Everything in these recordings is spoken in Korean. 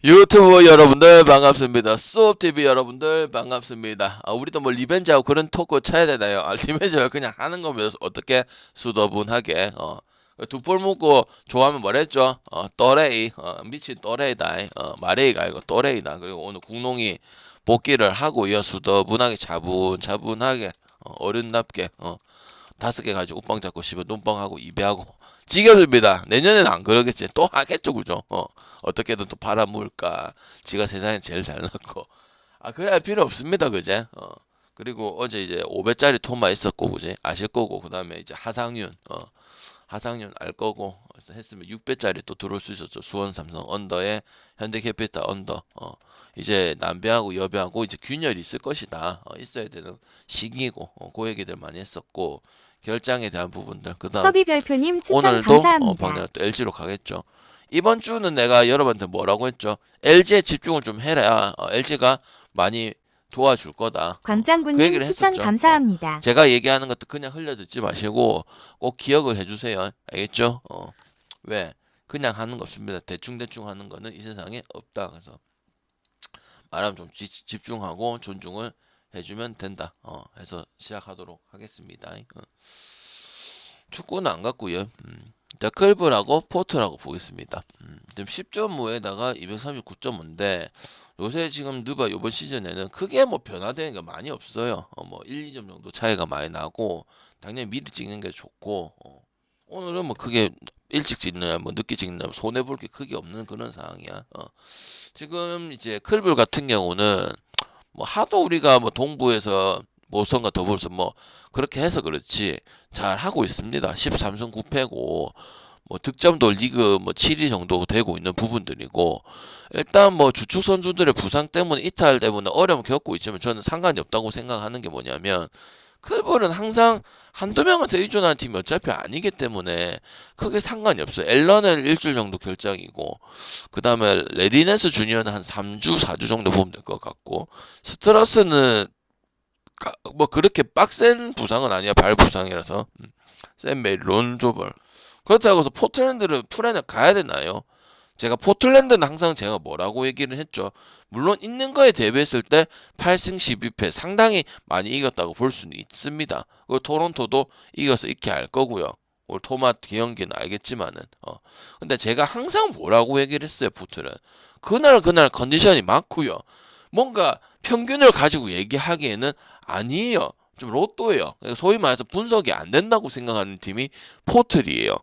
유튜브 여러분들 반갑습니다. 수업TV 여러분들 반갑습니다. 우리도 뭐 리벤지하고 그런 토크 쳐야 되나요? 리벤지를 그냥 하는 거면 어떻게 수더분하게 두 볼 먹고 좋아하면 뭐랬죠? 또레이 미친 또레이다. 마레이가 아니고 또레이다. 그리고 오늘 국농이 복귀를 하고요. 수더분하게 차분하게 어른답게 5개 가지고 우빵 잡고 씹어 눈빵하고 이배하고 지겨집니다. 내년에는 안 그러겠지. 또 하겠죠, 그죠? 어떻게든 또 팔아먹을까. 지가 세상에 제일 잘났고. 그래 할 필요 없습니다, 그제? 그리고 어제 이제 5배짜리 토마 있었고, 그지? 아실 거고, 그 다음에 이제 하상윤 알 거고, 그래서 했으면 6배짜리 또 들어올 수 있었죠. 수원 삼성 언더에 현대캐피탈 언더. 이제 남배하고 여배하고 이제 균열이 있을 것이다. 있어야 되는 시기고, 그 얘기들 많이 했었고, 결장에 대한 부분들. 그 다음, 서비 별표님 추천 오늘도 감사합니다. 방금 또 LG로 가겠죠. 이번 주는 내가 여러분한테 뭐라고 했죠? LG에 집중을 좀 해라. LG가 많이 도와줄 거다. 그 광장군님 얘기를 추천 했었죠. 감사합니다. 제가 얘기하는 것도 그냥 흘려듣지 마시고 꼭 기억을 해주세요. 알겠죠? 왜? 그냥 하는 거 없습니다. 대충 하는 거는 이 세상에 없다. 그래서 말하면 좀 집중하고 존중을 해주면 된다. 해서 시작하도록 하겠습니다. 축구는 안 갔고요. 클브라고 포트라고 보겠습니다. 지금 10.5에다가 239.5인데 요새 지금 누바 이번 시즌에는 크게 뭐 변화되는 게 많이 없어요. 뭐 1, 2점 정도 차이가 많이 나고 당연히 미리 찍는 게 좋고 오늘은 뭐 크게 일찍 찍느냐 뭐 늦게 찍느냐 손해 볼 게 크게 없는 그런 상황이야. 지금 이제 클브 같은 경우는 뭐 하도 우리가 뭐 동부에서 모선과 더불어서 뭐 그렇게 해서 그렇지 잘 하고 있습니다. 13승 9패고 뭐 득점도 리그 뭐 7위 정도 되고 있는 부분들이고 일단 뭐 주축 선수들의 부상 때문에 이탈 때문에 어려움 겪고 있지만 저는 상관이 없다고 생각하는 게 뭐냐면 클볼은 항상 한두 명한테 의존하는 팀이 어차피 아니기 때문에 크게 상관이 없어요. 앨런은 일주일 정도 결장이고 그 다음에 레디네스 주니어는 한 3주 4주 정도 보면 될 것 같고 스트러스는 뭐 그렇게 빡센 부상은 아니야. 발 부상이라서 샌메이 론조벌 그렇다고 해서 포틀랜드를 풀에는 가야 되나요? 제가 포틀랜드는 항상 제가 뭐라고 얘기를 했죠. 물론 있는 거에 대비했을 때 8승 12패 상당히 많이 이겼다고 볼 수는 있습니다. 그리고 토론토도 이겨서 이렇게 할 거고요. 올 토마토 경기는 알겠지만은 근데 제가 항상 뭐라고 얘기를 했어요. 포틀은 그날 컨디션이 많고요. 뭔가 평균을 가지고 얘기하기에는 아니에요. 좀 로또예요. 소위 말해서 분석이 안 된다고 생각하는 팀이 포틀이에요.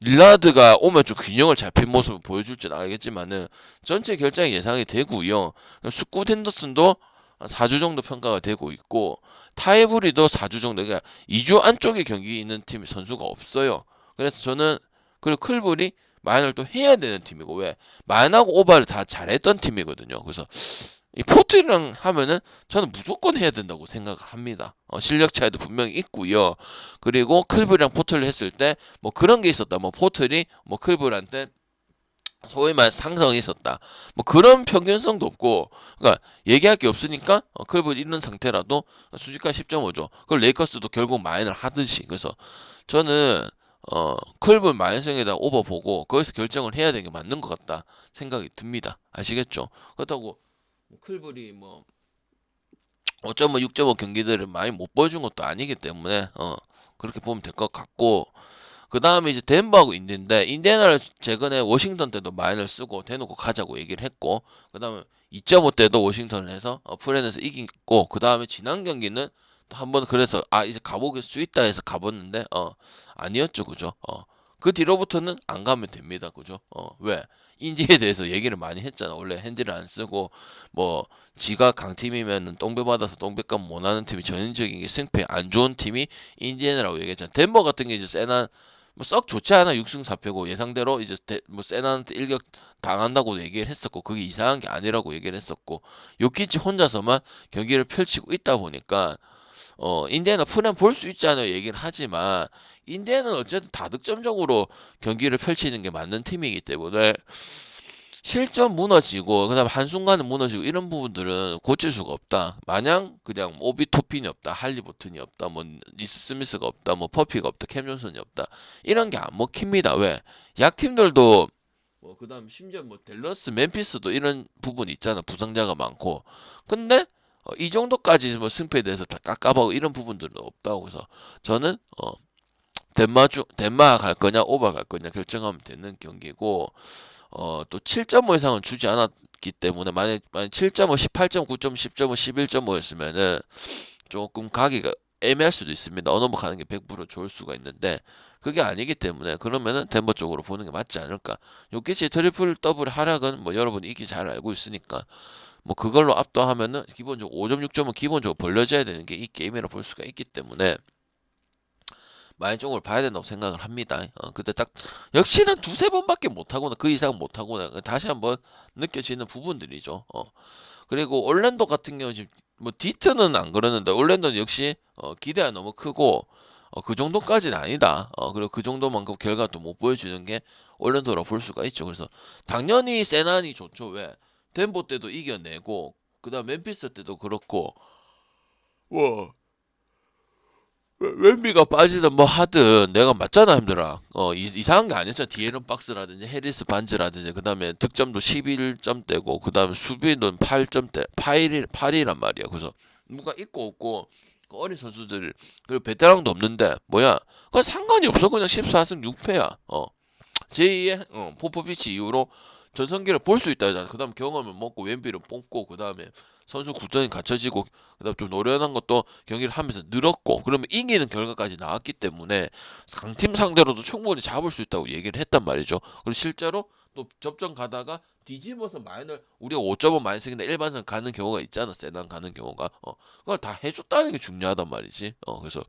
릴라드가 오면 좀 균형을 잡힌 모습을 보여줄지는 알겠지만은 전체 결장이 예상이 되고요. 스쿠트 핸더슨도 4주 정도 평가가 되고 있고 타이브리도 4주 정도 그러니까 2주 안쪽에 경기 있는 팀 선수가 없어요. 그래서 저는 그리고 클블이 마인을 또 해야 되는 팀이고 왜 마인하고 오바를 다 잘했던 팀이거든요. 그래서 이 포트랑 하면은 저는 무조건 해야 된다고 생각을 합니다. 실력 차이도 분명히 있고요. 그리고 클브랑 포트를 했을 때 뭐 그런 게 있었다. 뭐 포트리 뭐 클브한테 소위 말 상성이 있었다. 뭐 그런 평균성도 없고, 그러니까 얘기할 게 없으니까 클브 이런 상태라도 순식간 10.5죠. 그걸 레이커스도 결국 마인을 하듯이. 그래서 저는 클브 마인성에다 오버 보고 거기서 결정을 해야 되는 게 맞는 것 같다 생각이 듭니다. 아시겠죠? 그렇다고 클블이 뭐 5.5, 6.5 경기들을 많이 못 보여준 것도 아니기 때문에 그렇게 보면 될 것 같고 그 다음에 이제 덴버하고 인디인데 인디애나를 최근에 워싱턴 때도 마인을 쓰고 대놓고 가자고 얘기를 했고 그 다음에 2.5 때도 워싱턴을 해서 프렌에서 이겼고 그 다음에 지난 경기는 또 한번 그래서 이제 가볼 수 있다 해서 가봤는데 아니었죠 그죠 그 뒤로부터는 안 가면 됩니다 그죠 왜 인디에 대해서 얘기를 많이 했잖아 원래 핸디를 안 쓰고 뭐 지가 강팀이면 똥배 받아서 똥배값 못하는 팀이 전형적인 게 승패 안 좋은 팀이 인디애나라고 얘기했잖아 덴버 같은 게 이제 세난 뭐썩 좋지 않아 6승 4패고 예상대로 이제 뭐 세난한테 일격 당한다고 얘기를 했었고 그게 이상한 게 아니라고 얘기를 했었고 요키치 혼자서만 경기를 펼치고 있다 보니까 인디애나 프렘 볼 수 있잖아요 얘기를 하지만 인디애나는 어쨌든 다득점적으로 경기를 펼치는 게 맞는 팀이기 때문에 실점 무너지고 그다음 한순간에 무너지고 이런 부분들은 고칠 수가 없다. 마냥 그냥 오비 토핀이 없다, 할리버튼이 없다, 뭐 리스 스미스가 없다, 뭐 퍼피가 없다, 캠 존슨이 없다 이런 게 안 먹힙니다. 왜? 약팀들도 뭐 그다음 심지어 뭐 댈러스, 멤피스도 이런 부분이 있잖아. 부상자가 많고. 근데 이 정도까지 뭐 승패에 대해서 다 깝깝하고 이런 부분들은 없다고. 그래서 저는 덴마 갈 거냐 오바 갈 거냐 결정하면 되는 경기고, 또 7.5 이상은 주지 않았기 때문에 만약 7.5, 18.5, 9.5, 10.5, 11.5였으면은 조금 가기가 애매할 수도 있습니다. 언어버 가는 게 100% 좋을 수가 있는데 그게 아니기 때문에 그러면은 덴버 쪽으로 보는 게 맞지 않을까. 요키치 트리플 더블 하락은 뭐 여러분이 익히 잘 알고 있으니까 뭐 그걸로 압도하면은 기본적으로 5점, 6점은 기본적으로 벌려져야 되는 게 이 게임이라 볼 수가 있기 때문에 마인 쪽으로 봐야 된다고 생각을 합니다. 근데 딱 역시는 두세 번밖에 못하거나 그 이상 못하거나 다시 한번 느껴지는 부분들이죠. 그리고 올랜도 같은 경우는 지금 뭐 디트는 안 그러는데 올랜도는 역시 기대가 너무 크고 그 정도까지는 아니다. 그리고 그 정도만큼 결과도 못 보여주는 게 올랜도라 볼 수가 있죠. 그래서 당연히 세난이 좋죠. 왜? 덴버 때도 이겨내고 그다음 멤피스 때도 그렇고 와 웬비가 빠지든 뭐 하든 내가 맞잖아 힘들어. 이상한 게 아니었잖아. 디에런 박스라든지 해리스 반즈라든지 그다음에 득점도 11점대고 그다음에 수비는 8점대 8이란 말이야. 그래서 누가 있고 없고 그 어린 선수들 그리고 베테랑도 없는데 뭐야? 그건 상관이 없어. 그냥 14승 6패야. 제2의 포포비치 이후로 전성기를 볼 수 있다. 그다음 경험을 먹고 웬비를 뽑고 그다음에 선수 구전이 갖춰지고 그다음 좀 노련한 것도 경기를 하면서 늘었고 그러면 이기는 결과까지 나왔기 때문에 강팀 상대로도 충분히 잡을 수 있다고 얘기를 했단 말이죠. 그리고 실제로 또 접전 가다가 뒤집어서 마인을 우리가 5점은 많이 쓰는데 일반선 가는 경우가 있잖아. 세난 가는 경우가 그걸 다 해줬다는 게 중요하단 말이지. 그래서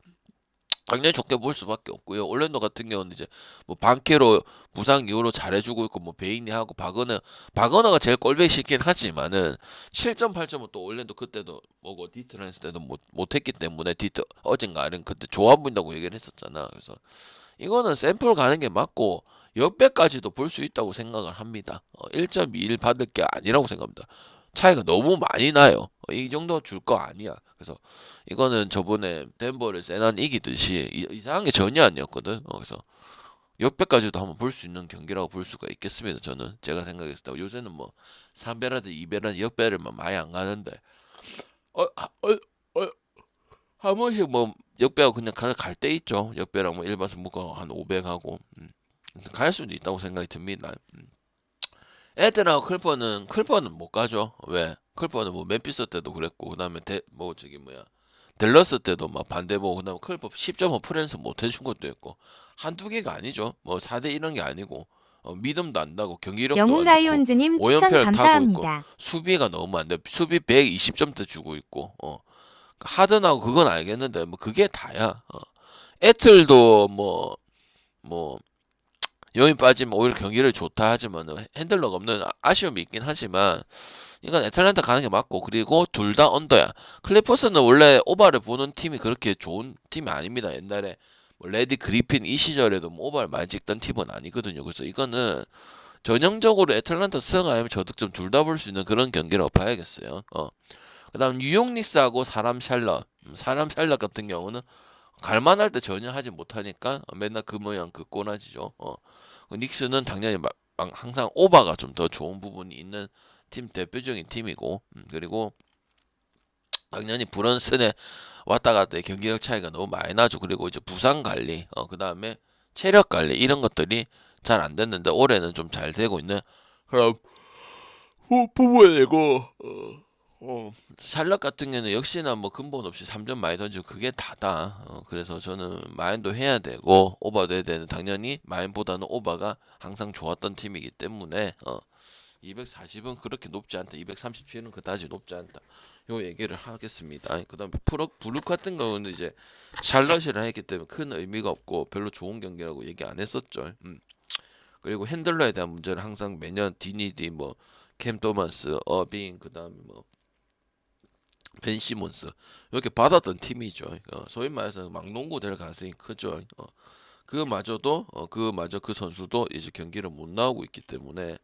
당연히 좋게 볼 수밖에 없고요. 올랜도 같은 경우는 이제 뭐 반케로 부상 이후로 잘해주고 있고 뭐 베인이 하고 바거너가 제일 꼴보기 싫긴 하지만은 7점 8점은 또 올랜도 그때도 뭐고 디트를 했을 때도 못했기 때문에 디트 어젠가는 그때 좋아 보인다고 얘기를 했었잖아. 그래서 이거는 샘플 가는 게 맞고 역배까지도 볼 수 있다고 생각을 합니다. 1.21 받을 게 아니라고 생각합니다. 차이가 너무 많이 나요. 이 정도 줄 거 아니야. 그래서 이거는 저번에 덴버를 세난 이기듯이 이상한 게 전혀 아니었거든. 그래서 역배까지도 한번 볼 수 있는 경기라고 볼 수가 있겠습니다. 저는 제가 생각했을 때 요새는 뭐 3배라든 2배라든 역배를 많이 안 가는데 어, 아, 어, 한 번씩 뭐 역배하고 그냥 갈 때 있죠. 역배랑 뭐 일반선 묶어 한 500 하고 갈 수도 있다고 생각이 듭니다. 애들하고 클퍼는 못 가죠. 왜? 클퍼는 뭐 멤피스 때도 그랬고 그다음에 뭐 저기 뭐야 댈러스 때도 막 반대보고 그다음에 클퍼 10.5 프랜스 못 해준 것도 있고 한두 개가 아니죠. 뭐 4대 이런 게 아니고 믿음도 안 나고 경기력도 영웅 안 좋고 라이온즈님 추천 5연패를 타고 있고 감사합니다. 수비가 너무 안 돼. 수비 120점대 주고 있고 하든하고 그건 알겠는데 뭐 그게 다야. 애틀도 뭐 여인 빠지면 오히려 경기를 좋다 하지만 핸들러가 없는 아쉬움이 있긴 하지만 이건 애틀랜타 가는 게 맞고 그리고 둘 다 언더야. 클리퍼스는 원래 오바를 보는 팀이 그렇게 좋은 팀이 아닙니다. 옛날에 뭐 레디 그리핀 이 시절에도 뭐 오바를 많이 찍던 팀은 아니거든요. 그래서 이거는 전형적으로 애틀랜타 승 아니면 저득점 둘 다 볼 수 있는 그런 경기라고 봐야겠어요. 그다음 뉴욕 닉스하고 사람 샬럿 같은 경우는 갈만할 때 전혀 하지 못하니까 맨날 그 모양 그 꼬라지죠. 그 닉스는 당연히 항상 오바가 좀 더 좋은 부분이 있는 팀 대표적인 팀이고 그리고 당연히 브런슨에 왔다 갔다 경기력 차이가 너무 많이 나죠. 그리고 이제 부상 관리, 그 다음에 체력 관리 이런 것들이 잘 안 됐는데 올해는 좀 잘 되고 있는 그런 부분이고 샬럿 같은 경우는 역시나 뭐 근본 없이 3점 많이 던지고 그게 다다. 그래서 저는 마인도 해야 되고 오버도 해야 되는 당연히 마인보다는 오버가 항상 좋았던 팀이기 때문에 240은 그렇게 높지 않다. 237은 그다지 높지 않다. 요 얘기를 하겠습니다. 그다음에 블룩 같은 경우는 이제 샬럿이라 했기 때문에 큰 의미가 없고 별로 좋은 경기라고 얘기 안 했었죠. 그리고 핸들러에 대한 문제는 항상 매년 디니디 뭐 캠 토마스, 어빙 그다음에 뭐 벤 시몬스 이렇게 받았던 팀이죠. 소위 말해서 막농구 될 가능성이 크죠. 그마저 그 선수도 이제 경기를 못 나오고 있기 때문에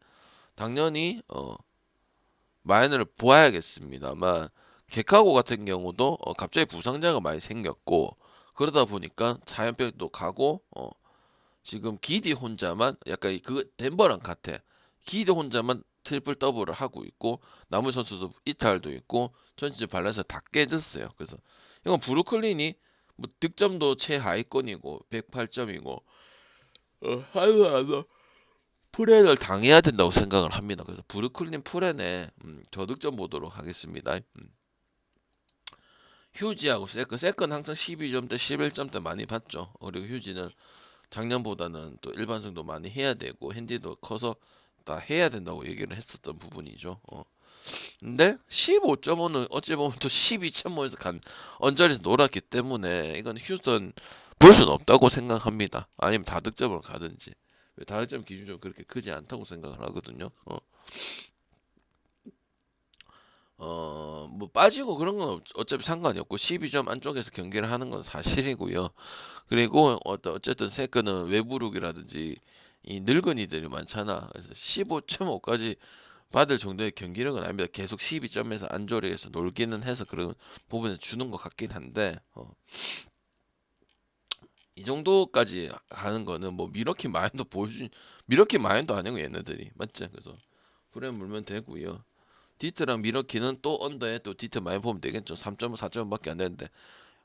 당연히 마인을 보아야겠습니다만 개카고 같은 경우도 갑자기 부상자가 많이 생겼고 그러다 보니까 사연병도 가고 지금 기디 혼자만 약간 그 덴버랑 같아. 기대 혼자만 트리플 더블을 하고 있고 나머지 선수도 이탈도 있고 전체적 밸런스 다 깨졌어요. 그래서 이건 브루클린이 뭐 득점도 최하위권이고 108점이고 하이라도 프렌을 당해야 된다고 생각을 합니다. 그래서 브루클린 프렌의 저득점 보도록 하겠습니다. 휴지하고 세컨 항상 12점대 11점대 많이 봤죠. 그리고 휴지는 작년보다는 또 일반성도 많이 해야 되고 핸디도 커서 다 해야 된다고 얘기를 했었던 부분이죠. 근데 15.5는 어찌 보면 또 12.5에서 간 언저리에서 놀았기 때문에 이건 휴스턴 볼 수는 없다고 생각합니다. 아니면 다득점을 가든지. 다득점 기준적으로 그렇게 크지 않다고 생각을 하거든요. 뭐 빠지고 그런 건 어차피 상관이 없고 12점 안쪽에서 경기를 하는 건 사실이고요. 그리고 어쨌든 세컨은 외부룩이라든지 이 늙은이들이 많잖아. 그래서 15.5까지 받을 정도의 경기력은 아닙니다. 계속 12점에서 안조리에서 놀기는 해서 그런 부분에 주는 것 같긴 한데 이 정도까지 가는 거는 뭐 미러키 마인도 보여준 미러키 마인도 아니고 얘네들이 맞지? 그래서 프레임 물면 되고요. 디트랑 미러키는 또 언더에 또 디트 많이 보면 되겠죠. 3.5, 4.5밖에 안 되는데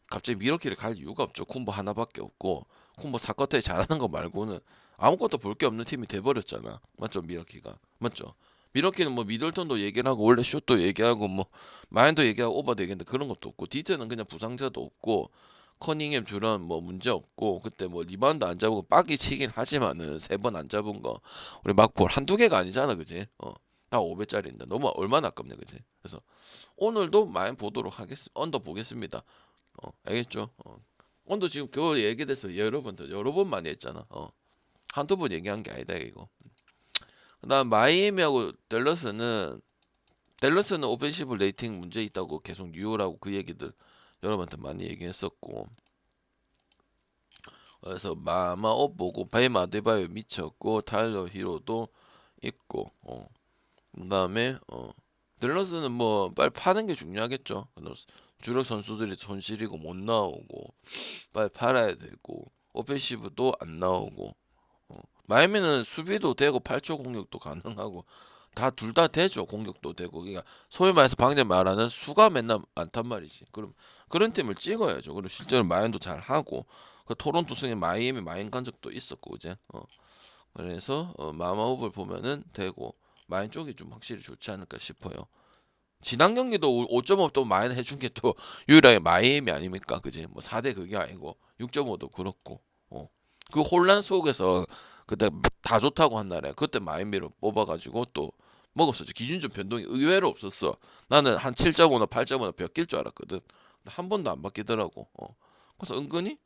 갑자기 미러키를 갈 이유가 없죠. 콤보 하나밖에 없고 콤보 사커트에 잘하는 거 말고는 아무것도 볼 게 없는 팀이 돼버렸잖아. 맞죠? 미러키가 맞죠? 미러키는 뭐 미들턴도 얘기를 하고 원래 슛도 얘기하고 뭐 마인도 얘기하고 오버도 얘기했는데 그런 것도 없고 디트는 그냥 부상자도 없고 커닝햄 주런 뭐 문제 없고 그때 뭐 리바운드 안 잡고 빡이 치긴 하지만은 3번 안 잡은 거 우리 막볼 한두 개가 아니잖아 그지? 다 5배짜리인데 너무 얼마나 아깝네 그지? 그래서 오늘도 많이 보도록 하겠습니다. 언더 보겠습니다. 알겠죠? 언더 지금 그거 얘기돼서 여러 번 많이 했잖아. 한두 번 얘기한 게 아니다 이거. 그다음 마이애미하고 댈러스는 오펜시브 레이팅 문제 있다고 계속 뉴욕하고 그 얘기들 여러분한테 많이 얘기했었고 그래서 마마옵 보고 바이마 아데바요 미쳤고 타일러 히로도 있고 그다음에 댈러스는 뭐 빨리 파는 게 중요하겠죠. 주력 선수들이 손실이고 못 나오고 빨리 팔아야 되고 오펜시브도 안 나오고 마이애미는 수비도 되고 8초 공격도 가능하고 다 둘 다 되죠. 공격도 되고 그러니까 소위 말해서 방금 말하는 수가 맨날 많단 말이지. 그럼 그런 팀을 찍어야죠. 그리고 실제로 마인도 잘 하고 그 토론토 승에 마이애미 마인 간 적도 있었고 이제 그래서 마마업을 보면은 되고 마인 쪽이 좀 확실히 좋지 않을까 싶어요. 지난 경기도 5.5 또 마인 해준 게 또 유일하게 마이애미 아닙니까? 그지? 뭐 4대 그게 아니고 6.5도 그렇고 그 혼란 속에서 그때 다 좋다고 한 날에 그때 마이애미로 뽑아가지고 또 먹었었죠. 기준점 변동이 의외로 없었어. 나는 한 7.5나 8.5나 바뀔 줄 알았거든. 한 번도 안 바뀌더라고. 그래서 은근히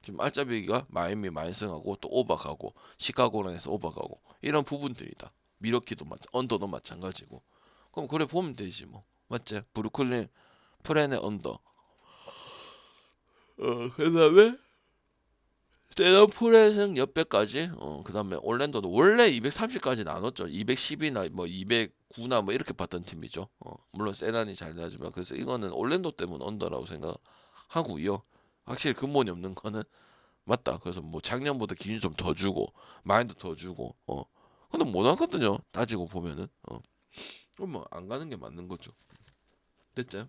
지금 알짜배기가 마이애미 마인승하고 또 오버가고 시카고랑 해서 오버가고 이런 부분들이다. 미러키도 언더도 마찬가지고. 그럼 그래 보면 되지 뭐. 맞지? 브루클린 프렌의 언더. 그다음에 스탠퍼드는 옆에까지 그다음에 올랜도도 원래 230까지 나눴죠. 210이나 뭐 209나 뭐 이렇게 봤던 팀이죠. 물론 세난이 잘 나지만 그래서 이거는 올랜도 때문 언더라고 생각하고요. 확실히 근본이 없는 거는 맞다. 그래서 뭐 작년보다 기준 좀 더 주고 마인드 더 주고 근데 못 하거든요. 따지고 보면은 그럼 뭐 안 가는 게 맞는 거죠. 됐죠?